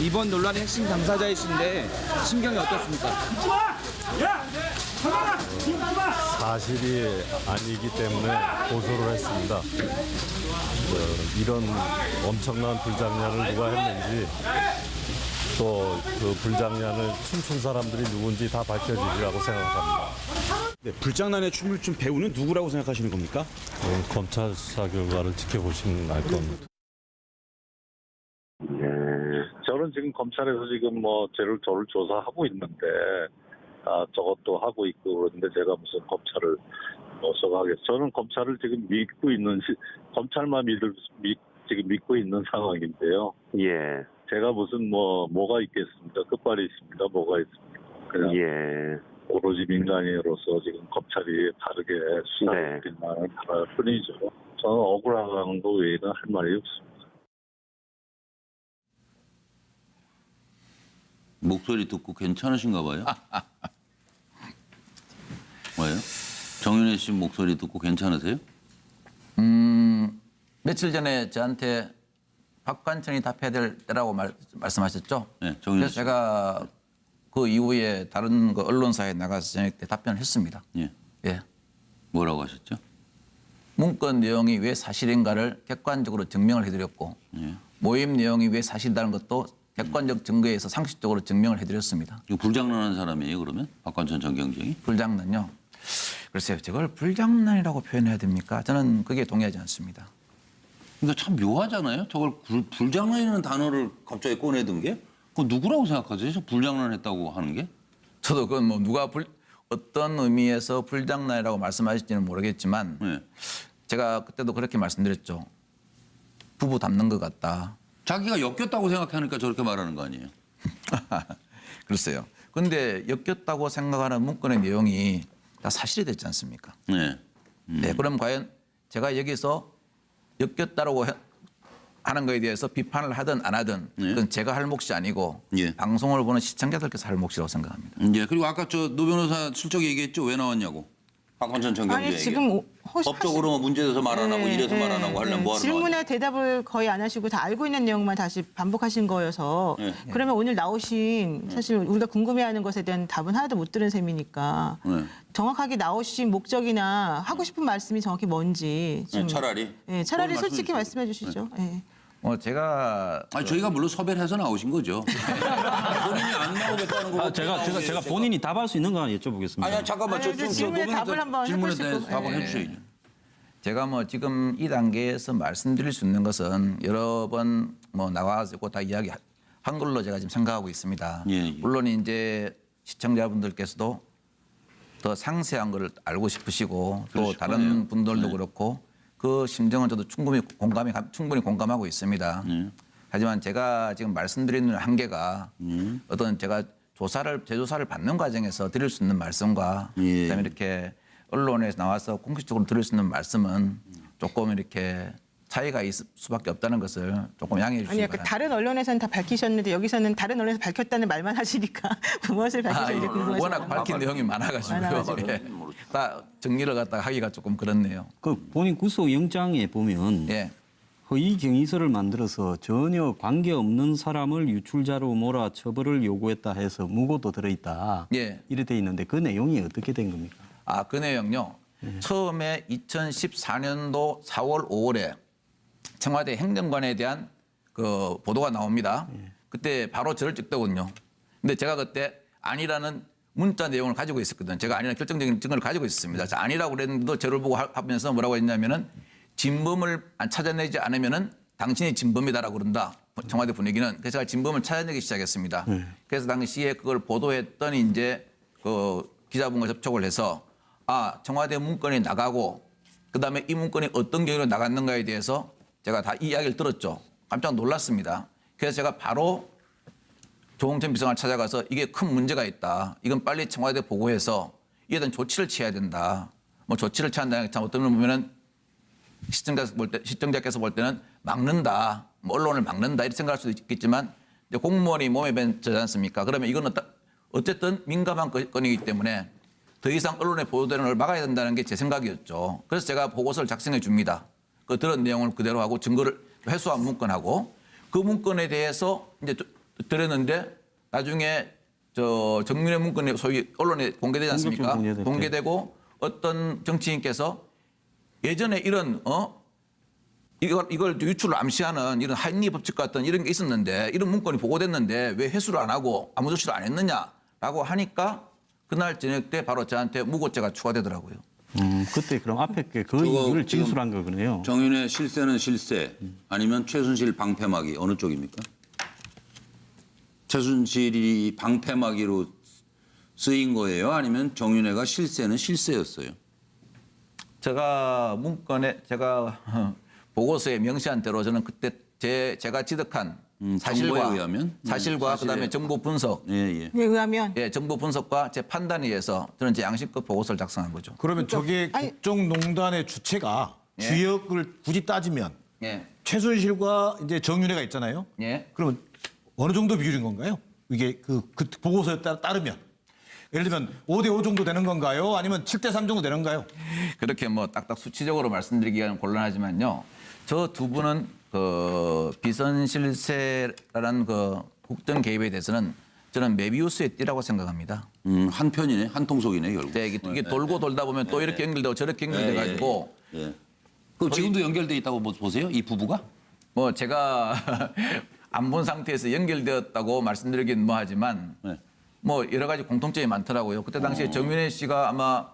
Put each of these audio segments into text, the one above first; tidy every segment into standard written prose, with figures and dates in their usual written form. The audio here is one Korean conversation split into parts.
이번 논란의 핵심 당사자이신데 심경이 어떻습니까? 사실이 아니기 때문에 고소를 했습니다. 이런 엄청난 불장난을 누가 했는지 또 그 불장난을 춤춘 사람들이 누군지 다 밝혀지리라고 생각합니다. 네, 불장난의 춤을 춘 배우는 누구라고 생각하시는 겁니까? 검찰 수사 결과를 지켜보시면 알 겁니다. 네, 저는 지금 검찰에서 지금 저를 조사하고 있는데, 저것도 하고 있고 그런데 제가 무슨 검찰을 소개하겠어요. 저는 검찰을 지금 검찰만 지금 믿고 있는 상황인데요. 예. 제가 무슨 뭐가 있겠습니까? 끝발이 있습니다. 뭐가 있습니까? 그냥 오로지 민간인으로서 지금 검찰이 다르게 수사할 것만 바랄 뿐이죠. 저는 억울한 거 외에는 할 말이 없습니다. 목소리 듣고 괜찮으신가 봐요? 뭐예요? 정윤혜 씨 목소리 듣고 괜찮으세요? 며칠 전에 저한테 박관천이 답해야 될 때라고 말씀하셨죠? 네, 정윤혜 그래서 씨. 제가 그 이후에 다른 언론사에 나가서 저녁 때 답변을 했습니다. 예. 예. 뭐라고 하셨죠? 문건 내용이 왜 사실인가를 객관적으로 증명을 해드렸고 예. 모임 내용이 왜 사실이라는 것도 객관적 증거에 의해서 상식적으로 증명을 해드렸습니다. 이거 불장난한 사람이에요, 그러면? 박관천 전 경정이? 불장난요? 글쎄요. 저걸 불장난이라고 표현해야 됩니까? 저는 그게 동의하지 않습니다. 그러니까 참 묘하잖아요. 저걸 불장난이라는 단어를 갑자기 꺼내든 게? 그거 누구라고 생각하세요? 저 불장난했다고 하는 게? 저도 그건 누가 어떤 의미에서 불장난이라고 말씀하실지는 모르겠지만 네. 제가 그때도 그렇게 말씀드렸죠. 부부 닮는 것 같다. 자기가 엮였다고 생각하니까 저렇게 말하는 거 아니에요? 글쎄요. 그런데 엮였다고 생각하는 문건의 내용이 다 사실이 됐지 않습니까? 네. 네, 그럼 과연 제가 여기서 엮였다고 하는 거에 대해서 비판을 하든 안 하든 그건 제가 할 몫이 아니고 예. 방송을 보는 시청자들께서 할 몫이라고 생각합니다. 예. 그리고 아까 노 변호사 슬쩍 얘기했죠. 왜 나왔냐고. 박관천 전 경정 얘기. 지금 법적으로 문제돼서 말 안 하고 이래서 말 안 하고 하려면 뭐 하는 질문에 거예요? 대답을 거의 안 하시고 다 알고 있는 내용만 다시 반복하신 거여서 그러면 오늘 나오신 사실 우리가 궁금해하는 것에 대한 답은 하나도 못 들은 셈이니까 정확하게 나오신 목적이나 하고 싶은 말씀이 정확히 뭔지 좀 차라리. 차라리 그걸 솔직히 말씀해 말씀해 주시죠. 예. 제가 저희가 물론 섭외를 해서 나오신 거죠. 본인이 안 나오겠다는 거. 제가 본인이 답할 수 있는 거 하나 여쭤보겠습니다. 아니 잠깐만 질문에 답을 한번 질문에 해보시고. 대해서 답을 예. 해주셔야죠. 제가 지금 이 단계에서 말씀드릴 수 있는 것은 여러 번 나와가지고 다 이야기한 걸로 제가 지금 생각하고 있습니다. 예. 물론 이제 시청자분들께서도 더 상세한 걸 알고 싶으시고 또 그러실 다른 거예요. 분들도 그렇고 그 심정은 저도 충분히 공감하고 있습니다. 하지만 제가 지금 말씀드리는 한계가 어떤 제가 재조사를 받는 과정에서 드릴 수 있는 말씀과 그다음에 이렇게 언론에서 나와서 공식적으로 드릴 수 있는 말씀은 조금 이렇게 차이가 있을 수밖에 없다는 것을 조금 양해해 주시기 아니요, 바랍니다. 다른 언론에서는 다 밝히셨는데 여기서는 다른 언론에서 밝혔다는 말만 하시니까 무엇을 밝히셨는지 궁금해서. 워낙 밝힌 내용이 많아가지고요. 예. 다 정리를 갖다가 하기가 조금 그렇네요. 그 본인 구속영장에 보면 예. 허위 경위서를 만들어서 전혀 관계없는 사람을 유출자로 몰아 처벌을 요구했다 해서 무고도 들어있다. 예. 이래 돼 있는데 그 내용이 어떻게 된 겁니까? 그 내용요. 처음에 2014년도 4월 5월에 청와대 행정관에 대한 그 보도가 나옵니다. 그때 바로 저를 찍더군요. 근데 제가 그때 아니라는 문자 내용을 가지고 있었거든요. 제가 아니라는 결정적인 증거를 가지고 있었습니다. 아니라고 그랬는데도 저를 보고 하면서 뭐라고 했냐면은 진범을 찾아내지 않으면은 당신이 진범이다라고 그런다. 청와대 분위기는. 그래서 제가 진범을 찾아내기 시작했습니다. 그래서 당시에 그걸 보도했던 이제 그 기자분과 접촉을 해서 청와대 문건이 나가고 그다음에 이 문건이 어떤 경위로 나갔는가에 대해서 제가 다 이야기를 들었죠. 깜짝 놀랐습니다. 그래서 제가 바로 조홍천 비서관을 찾아가서 이게 큰 문제가 있다. 이건 빨리 청와대 보고해서 이에 대한 조치를 취해야 된다. 조치를 취한다는 게 어떤 면을 보면은 시청자께서 볼 때는 막는다. 언론을 막는다. 이렇게 생각할 수도 있겠지만 이제 공무원이 몸에 밴지 않습니까? 그러면 이건 어쨌든 민감한 건이기 때문에 더 이상 언론에 보도되는 걸 막아야 된다는 게 제 생각이었죠. 그래서 제가 보고서를 작성해 줍니다. 그 들은 내용을 그대로 하고 증거를 회수한 문건하고 그 문건에 대해서 이제 드렸는데 나중에 저 정윤회 문건이 소위 언론에 공개되지 않습니까? 공개됐죠. 공개되고 어떤 정치인께서 예전에 이런 이걸 유출을 암시하는 이런 하인리 법칙 같은 이런 게 있었는데 이런 문건이 보고됐는데 왜 회수를 안 하고 아무 조치를 안 했느냐라고 하니까 그날 저녁 때 바로 저한테 무고죄가 추가되더라고요. 그때 그럼 앞에 게 거의 저거 이걸 지금 진술한 거군요. 정윤의 실세는 실세 아니면 최순실 방패막이 어느 쪽입니까? 최순실이 방패막이로 쓰인 거예요? 아니면 정윤회가 실세는 실세였어요? 제가 문건에 제가 보고서에 명시한 대로 저는 그때 제가 지득한 정보에 의하면? 사실과 사실에 그다음에 정보 분석, 예, 예. 에 의하면 정보 분석과 제 판단에 의해서 저는 제 양심껏 보고서를 작성한 거죠. 그러면 저게 아니- 국정농단의 주체가 주역을 굳이 따지면 예, 최순실과 이제 정윤회가 있잖아요. 예. 그러면 어느 정도 비율인 건가요? 이게 그 보고서에 따르면 예를 들면 5대5 정도 되는 건가요? 아니면 7대3 정도 되는 건가요? 그렇게 뭐 딱딱 수치적으로 말씀드리기가 곤란하지만요. 저 두 분은 그 비선실세라는 그 국정 개입에 대해서는 저는 메비우스의 띠라고 생각합니다. 한 편이네, 한 통속이네 결국. 네, 이게 돌고 돌다 보면 또 이렇게 연결되고 저렇게 연결돼 가지고 예. 그럼 지금도 연결돼 있다고 보세요? 이 부부가? 뭐 제가 안 본 상태에서 연결되었다고 말씀드리긴 뭐 하지만 네. 뭐 여러 가지 공통점이 많더라고요. 그때 당시에 정윤회 씨가 아마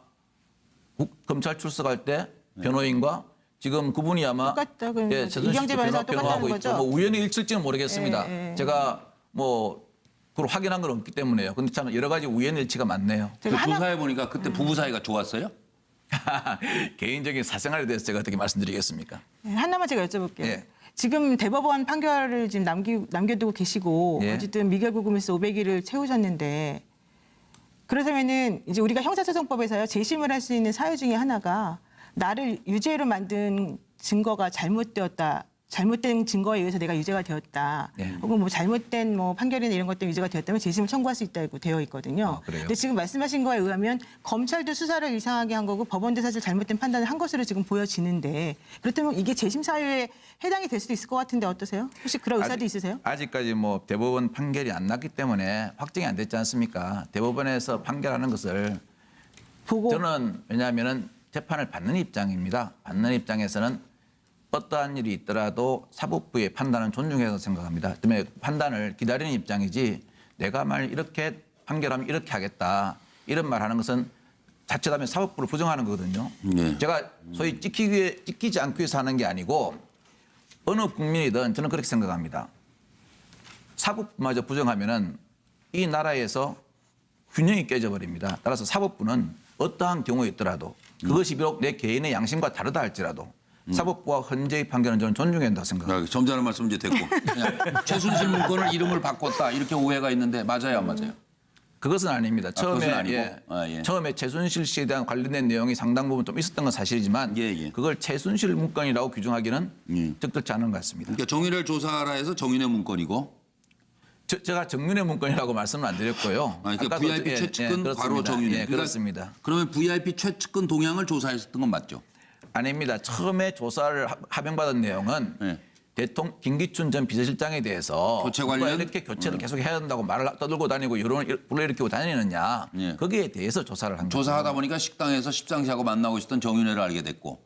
검찰 출석할 때 변호인과 지금 그분이 아마 똑같다, 그러면. 최순실 이경재 변호사가 변호하고 똑같다는 있죠. 거죠? 뭐 우연히 일치일지는 모르겠습니다. 예, 예. 제가 뭐 그걸 확인한 건 없기 때문에요. 근데 참 여러 가지 우연 일치가 많네요. 그 제가 하나 조사해 보니까 그때 부부 사이가 좋았어요? 개인적인 사생활에 대해서 제가 어떻게 말씀드리겠습니까? 하나만 제가 여쭤볼게요. 예. 지금 대법원 판결을 지금 남겨두고 계시고 예. 어쨌든 미결구금에서 500일을 채우셨는데 그렇다면은 이제 우리가 형사소송법에서요 재심을 할 수 있는 사유 중에 하나가 나를 유죄로 만든 증거가 잘못된 증거에 의해서 내가 유죄가 되었다. 예. 혹은 뭐 잘못된 뭐 판결이나 이런 것 때문에 유죄가 되었다면 재심을 청구할 수 있다고 되어 있거든요. 아, 그래요? 근데 지금 말씀하신 거에 의하면 검찰도 수사를 이상하게 한 거고 법원도 사실 잘못된 판단을 한 것으로 지금 보여지는데 그렇다면 이게 재심 사유에 해당이 될 수도 있을 것 같은데 어떠세요? 혹시 그런 의사도 있으세요? 아직까지 뭐 대법원 판결이 안 났기 때문에 확정이 안 됐지 않습니까? 대법원에서 판결하는 것을 보고 저는 왜냐하면은 재판을 받는 입장입니다. 받는 입장에서는 어떠한 일이 있더라도 사법부의 판단은 존중해서 생각합니다. 때문에 판단을 기다리는 입장이지 내가 만약 이렇게 판결하면 이렇게 하겠다 이런 말 하는 것은 자칫하면 사법부를 부정하는 거거든요. 네. 제가 소위 찍히지 않기 위해서 하는 게 아니고 어느 국민이든 저는 그렇게 생각합니다. 사법부마저 부정하면은 이 나라에서 균형이 깨져버립니다. 따라서 사법부는 어떠한 경우에 있더라도 그것이 비록 내 개인의 양심과 다르다 할지라도 사법부와 헌재의 판결은 저는 존중해야 된다고 생각합니다. 점잖은 말씀 이제 됐고. 그냥 최순실 문건을 이름을 바꿨다 이렇게 오해가 있는데 맞아요, 안 맞아요? 그것은 아닙니다. 그것은 아니고? 예. 처음에 최순실 씨에 대한 관련된 내용이 상당 부분 좀 있었던 건 사실이지만 예. 그걸 최순실 문건이라고 규정하기는 예. 적절치 않은 것 같습니다. 그러니까 정윤회를 조사하라 해서 정윤회 문건이고 제가 정윤회 문건이라고 말씀을 안 드렸고요. 그러니까 아까도 VIP 최측근 그렇습니다. 바로 정윤회. 예, 그렇습니다. 그러면 VIP 최측근 동향을 조사했었던 건 맞죠? 아닙니다. 처음에 조사를 하명받은 내용은 네. 대통령 김기춘 전 비서실장에 대해서 교체 누가 관련? 이렇게 교체를 계속 해야 된다고 말을 떠들고 다니고 여론을 불러일으키고 다니느냐 예. 거기에 대해서 조사를 한 거죠. 조사하다 보니까 식당에서 십상시하고 만나고 있었던 정윤회를 알게 됐고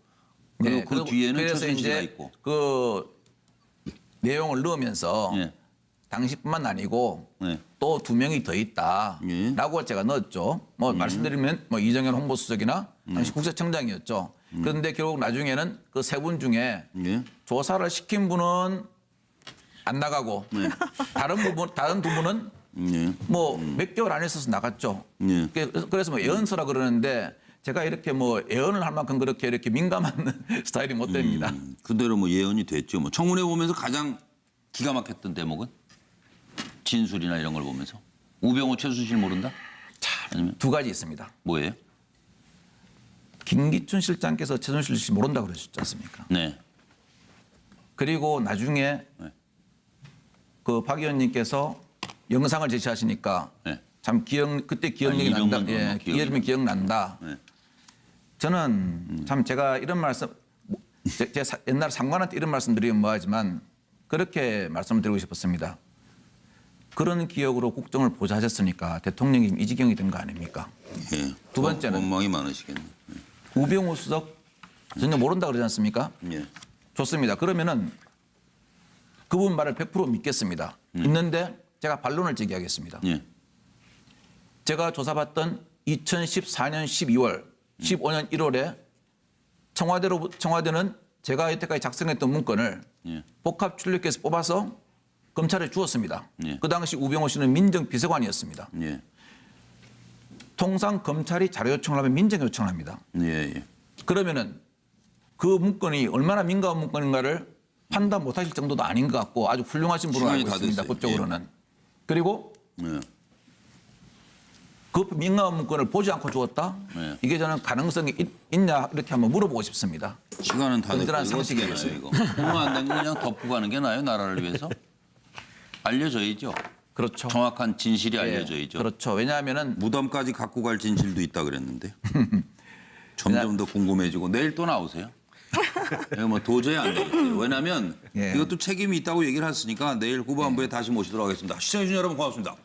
그리고 네, 그 뒤에는 그래서 최순실가 이제 있고 그 내용을 넣으면서 예. 당시뿐만 아니고 네. 또 2명이 더 있다라고 제가 넣었죠. 뭐 말씀드리면 뭐 이정현 홍보수석이나 당시 국세청장이었죠. 그런데 결국 나중에는 그 3분 중에 예. 조사를 시킨 분은 안 나가고 다른 2분은 예. 뭐 몇 개월 안 있어서 나갔죠. 예. 그래서 뭐 예언서라 그러는데 제가 이렇게 뭐 예언을 할 만큼 그렇게 이렇게 민감한 스타일이 못 됩니다. 그대로 뭐 예언이 됐죠. 뭐 청문회 보면서 가장 기가 막혔던 대목은 진술이나 이런 걸 보면서 우병우 최순실 모른다? 아니면 2가지 있습니다. 뭐예요? 김기춘 실장께서 최순실 씨 모른다고 그러셨지 않습니까? 네. 그리고 나중에 네. 그 박 의원님께서 영상을 제시하시니까 네. 참 그때 기억력이 이름은 난다. 예, 기억이 이름이 기억난다. 네. 저는 참 제가 이런 말씀, 제 옛날 상관한테 이런 말씀 드리면 뭐하지만 그렇게 말씀을 드리고 싶었습니다. 그런 기억으로 국정을 보좌하셨으니까 대통령이 이 지경이 된 거 아닙니까? 예. 두 번째는 원망이 많으시겠네. 우병우 수석 전혀 모른다 그러지 않습니까? 예. 좋습니다. 그러면은 그분 말을 100% 믿겠습니다. 있는데 제가 반론을 제기하겠습니다. 예. 제가 조사받던 2014년 12월, 15년 1월에 청와대는 제가 여태까지 작성했던 문건을 예. 복합 출력해서 뽑아서 검찰에 주었습니다. 예. 그 당시 우병우 씨는 민정비서관이었습니다. 예. 통상 검찰이 자료 요청을 하면 민정 요청을 합니다. 예. 예. 그러면은 그 문건이 얼마나 민감한 문건인가를 판단 못하실 정도도 아닌 것 같고 아주 훌륭하신 분으로 시간이 알고 다 있습니다. 됐어요. 그쪽으로는. 그리고 예. 그 민감한 문건을 보지 않고 주었다? 네. 이게 저는 가능성이 있냐 이렇게 한번 물어보고 싶습니다. 시간은 다 됐고 건전한 이거 어떻게 상식이겠어요. 해요, 이거? 그러면 안 되는 거 그냥 덮고 가는 게 나아요, 나라를 위해서? 알려줘야죠. 그렇죠. 정확한 진실이 예, 알려져야죠. 그렇죠. 왜냐하면은 무덤까지 갖고 갈 진실도 있다 그랬는데 점점 더 궁금해지고 내일 또 나오세요. 이거 뭐 도저히 안 되겠어요. 왜냐하면 예. 이것도 책임이 있다고 얘기를 했으니까 내일 후반부에 다시 모시도록 하겠습니다. 시청해주신 여러분 고맙습니다.